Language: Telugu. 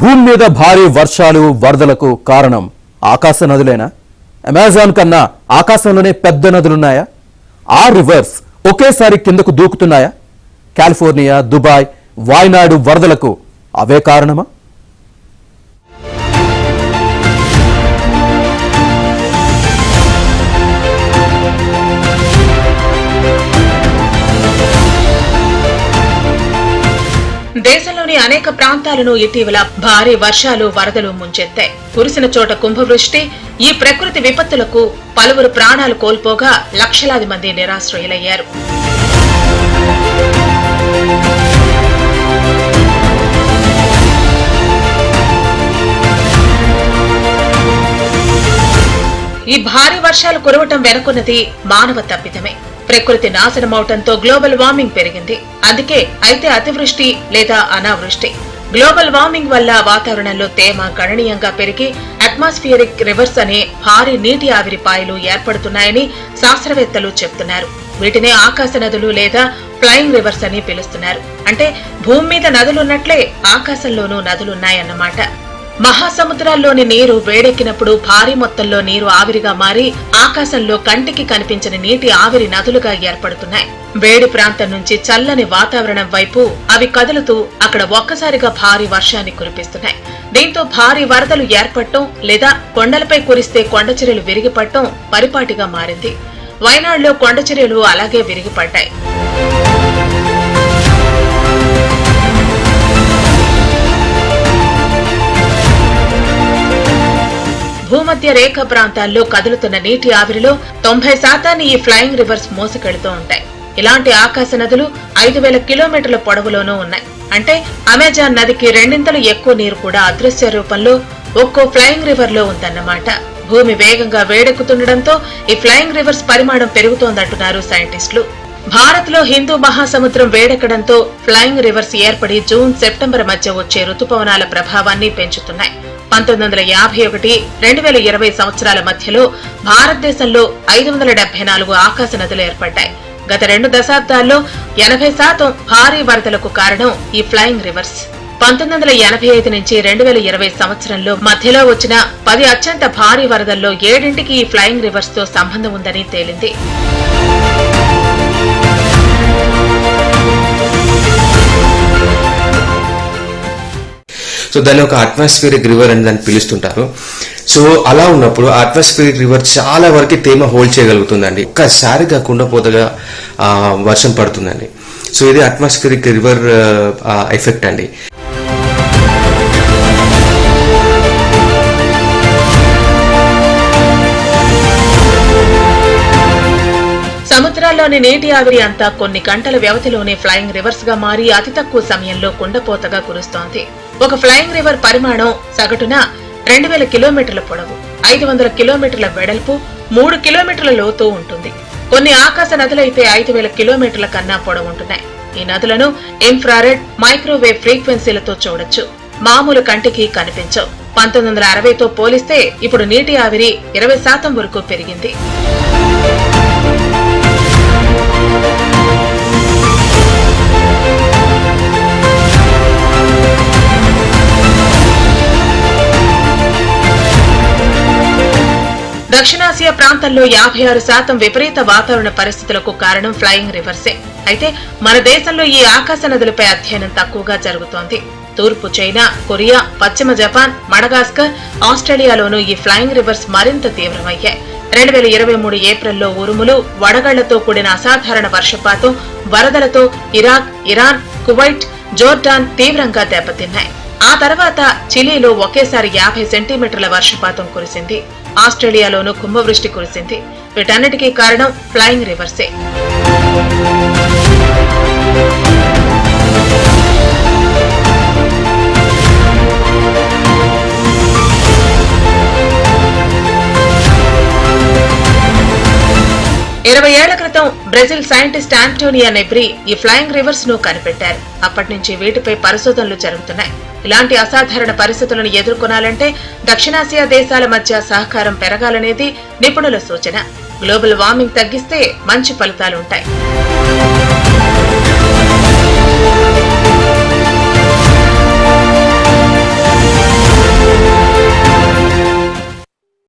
భూమి మీద భారీ వర్షాలు వరదలకు కారణం ఆకాశ నదులేనా? అమెజాన్ కన్నా ఆకాశంలోనే పెద్ద నదులున్నాయా? ఆ రివర్స్ ఒకేసారి కిందకు దూకుతున్నాయా? కాలిఫోర్నియా, దుబాయ్, వాయనాడు వరదలకు అవే కారణమా? దేశంలోని అనేక ప్రాంతాలను ఇటీవల భారీ వర్షాలు వరదలు ముంచెత్తాయి. కురిసిన చోట కుంభవృష్టి, ఈ ప్రకృతి విపత్తులకు పలువురు ప్రాణాలు కోల్పోగా లక్షలాది మంది నిరాశ్రయులయ్యారు. ఈ భారీ వర్షాలు కురవటం వెనుకున్నది మానవ తప్పిదమే. ప్రకృతి నాశనమవటంతో గ్లోబల్ వార్మింగ్ పెరిగింది. అందుకే అయితే అతివృష్టి లేదా అనావృష్టి. గ్లోబల్ వార్మింగ్ వల్ల వాతావరణంలో తేమ గణనీయంగా పెరిగి అట్మాస్ఫియరిక్ రివర్స్ అనే భారీ నీటి ఆవిరి పాయలు ఏర్పడుతున్నాయని శాస్త్రవేత్తలు చెబుతున్నారు. వీటినే ఆకాశ నదులు లేదా ఫ్లయింగ్ రివర్స్ అని పిలుస్తున్నారు. అంటే భూమి మీద నదులున్నట్లే ఆకాశంలోనూ నదులున్నాయన్నమాట. మహాసముద్రాల్లోని నీరు వేడెక్కినప్పుడు భారీ మొత్తంలో నీరు ఆవిరిగా మారి ఆకాశంలో కంటికి కనిపించని నీటి ఆవిరి నదులుగా ఏర్పడుతున్నాయి. వేడి ప్రాంతం నుంచి చల్లని వాతావరణం వైపు అవి కదులుతూ అక్కడ ఒక్కసారిగా భారీ వర్షాన్ని కురిపిస్తున్నాయి. దీంతో భారీ వరదలు ఏర్పడటం లేదా కొండలపై కురిస్తే కొండచర్యలు విరిగిపడటం పరిపాటిగా మారింది. వయనాడులో కొండచర్యలు అలాగే విరిగిపడ్డాయి. భూమధ్య రేఖ ప్రాంతాల్లో కదులుతున్న నీటి ఆవిరిలో 90% ఈ ఫ్లయింగ్ రివర్స్ మోసుకెళ్తూ ఉంటాయి. ఇలాంటి ఆకాశ నదులు 5000 కిలోమీటర్ల పొడవులోనూ ఉన్నాయి. అంటే అమెజాన్ నదికి రెండింతలు ఎక్కువ నీరు కూడా అదృశ్య రూపంలో ఒక్కో ఫ్లయింగ్ రివర్ లో ఉందన్నమాట. భూమి వేగంగా వేడెక్కుతుండటంతో ఈ ఫ్లయింగ్ రివర్స్ పరిమాణం పెరుగుతోందంటున్నారు సైంటిస్టులు. భారత్ లో హిందూ మహాసముద్రం వేడెక్కడంతో ఫ్లయింగ్ రివర్స్ ఏర్పడి జూన్, సెప్టెంబర్ మధ్య వచ్చే రుతుపవనాల ప్రభావాన్ని పెంచుతున్నాయి. 1951, 2020 సంవత్సరాల మధ్యలో భారతదేశంలో 574 ఆకాశ నదులు ఏర్పడ్డాయి. గత 2 దశాబ్దాల్లో 80% భారీ వరదలకు కారణం ఈ ఫ్లయింగ్ రివర్స్. 1985 నుంచి 2020 సంవత్సరంలో మధ్యలో వచ్చిన 10 అత్యంత భారీ వరదల్లో 7ంటికి ఈ ఫ్లయింగ్ రివర్స్ తో సంబంధం ఉందని తేలింది. సో దాన్ని ఒక అట్మాస్ఫియరిక్ రివర్ అని దాన్ని పిలుస్తుంటారు. సో అలా ఉన్నప్పుడు అట్మాస్ఫియరిక్ రివర్ చాలా వరకు తేమ హోల్డ్ చేయగలుగుతుందండి. ఒక్కసారిగా కుండపోతగా వర్షం పడుతుందండి. సో ఇది అట్మాస్ఫియరిక్ రివర్ ఎఫెక్ట్ అండి. సముద్రాల్లోని నీటి ఆవిరి అంతా కొన్ని గంటల వ్యవధిలోనే ఫ్లయింగ్ రివర్స్ గా మారి అతి తక్కువ సమయంలో కుండపోతగా కురుస్తోంది. ఒక ఫ్లయింగ్ రివర్ పరిమాణం సగటున 2000 కిలోమీటర్ల పొడవు, 500 కిలోమీటర్ల వెడల్పు, 3 కిలోమీటర్ల లోతు ఉంటుంది. కొన్ని ఆకాశ నదులైతే 5000 కిలోమీటర్ల కన్నా పొడవుంటున్నాయి. ఈ నదులను ఇన్ఫ్రారెడ్, మైక్రోవేవ్ ఫ్రీక్వెన్సీలతో చూడొచ్చు. మామూలు కంటికి కనిపించవు. 1960తో పోలిస్తే ఇప్పుడు నీటి ఆవిరి 20% వరకు పెరిగింది. దక్షిణాసియా ప్రాంతంలో 56% విపరీత వాతావరణ పరిస్థితులకు కారణం ఫ్లయింగ్ రివర్సే. అయితే మన దేశంలో ఈ ఆకాశ నదులపై అధ్యయనం తక్కువగా జరుగుతోంది. తూర్పు చైనా, కొరియా, పశ్చిమ జపాన్, మడగాస్కర్, ఆస్ట్రేలియాలోనూ ఈ ఫ్లయింగ్ రివర్స్ మరింత తీవ్రమయ్యాయి. 2023 ఏప్రిల్లో ఉరుములు, వడగళ్లతో కూడిన అసాధారణ వర్షపాతం, వరదలతో ఇరాక్, ఇరాన్, కువైట్, జోర్డాన్ తీవ్రంగా దెబ్బతిన్నాయి. ఆ తర్వాత చిలీలో ఒకేసారి 50 సెంటీమీటర్ల వర్షపాతం కురిసింది. ఆస్ట్రేలియాలోనూ కుంభవృష్టి కురిసింది. వీటన్నిటికీ కారణం ఫ్లయింగ్ రివర్సే. ఏళ్ల క్రితం బ్రెజిల్ సైంటిస్ట్ ఆంటోనియా నెబ్రీ ఈ ఫ్లయింగ్ రివర్స్ ను కనిపెట్టారు. అప్పటి నుంచి వీటిపై పరిశోధనలు జరుగుతున్నాయి. ఇలాంటి అసాధారణ పరిస్థితులను ఎదుర్కొనాలంటే దక్షిణాసియా దేశాల మధ్య సహకారం పెరగాలనేది నిపుణుల సూచన. గ్లోబల్ వార్మింగ్ తగ్గిస్తే మంచి ఫలితాలుంటాయి.